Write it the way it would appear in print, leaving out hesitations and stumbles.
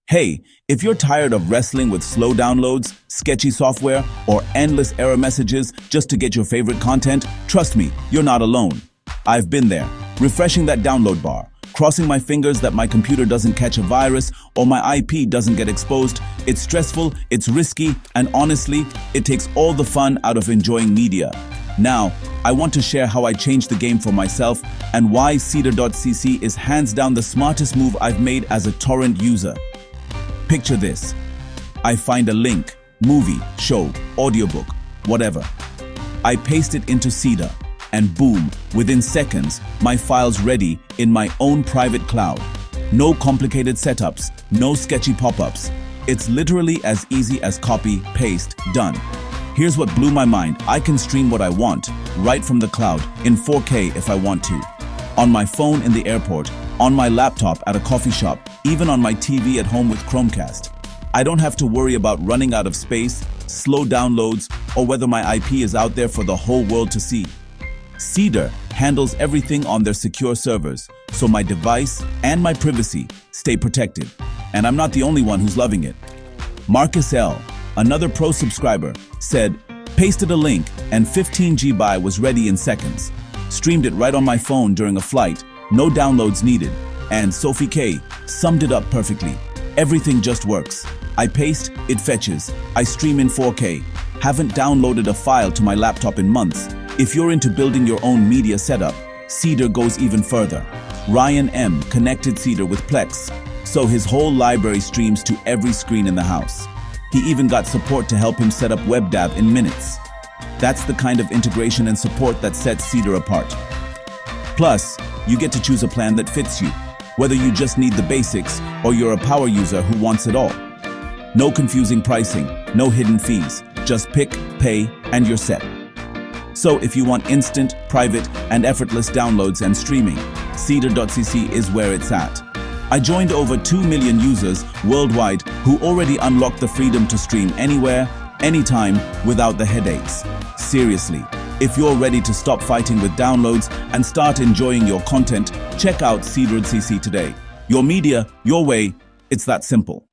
Hey, if you're tired of wrestling with slow downloads, sketchy software, or endless error messages just to get your favorite content, trust me, you're not alone. I've been there, refreshing that download bar, crossing my fingers that my computer doesn't catch a virus or my IP doesn't get exposed. It's stressful, it's risky, and honestly, it takes all the fun out of enjoying media. Now, I want to share how I changed the game for myself and why Seedr.cc is hands down the smartest move I've made as a torrent user. Picture this. I find a link, movie, show, audiobook, whatever. I paste it into Seedr, and boom, within seconds, my file's ready in my own private cloud. No complicated setups, no sketchy pop-ups. It's literally as easy as copy, paste, done. Here's what blew my mind. I can stream what I want, right from the cloud, in 4K if I want to. On my phone in the airport, on my laptop at a coffee shop, even on my TV at home with Chromecast. I don't have to worry about running out of space, slow downloads, or whether my IP is out there for the whole world to see. Seedr handles everything on their secure servers, so my device and my privacy stay protected. And I'm not the only one who's loving it. Marcus L., another pro subscriber, said, pasted a link and 15 GB was ready in seconds. Streamed it right on my phone during a flight, no downloads needed. And Sophie K summed it up perfectly. Everything just works. I paste, it fetches. I stream in 4K. Haven't downloaded a file to my laptop in months. If you're into building your own media setup, Seedr goes even further. Ryan M connected Seedr with Plex, so his whole library streams to every screen in the house. He even got support to help him set up WebDAV in minutes. That's the kind of integration and support that sets Seedr apart. Plus, you get to choose a plan that fits you, whether you just need the basics or you're a power user who wants it all. No confusing pricing, no hidden fees, just pick, pay, and you're set. So if you want instant, private, and effortless downloads and streaming, Seedr.cc is where it's at. I joined over 2 million users worldwide who already unlocked the freedom to stream anywhere, anytime, without the headaches. Seriously, if you're ready to stop fighting with downloads and start enjoying your content, check out Seedr.cc today. Your media, your way, it's that simple.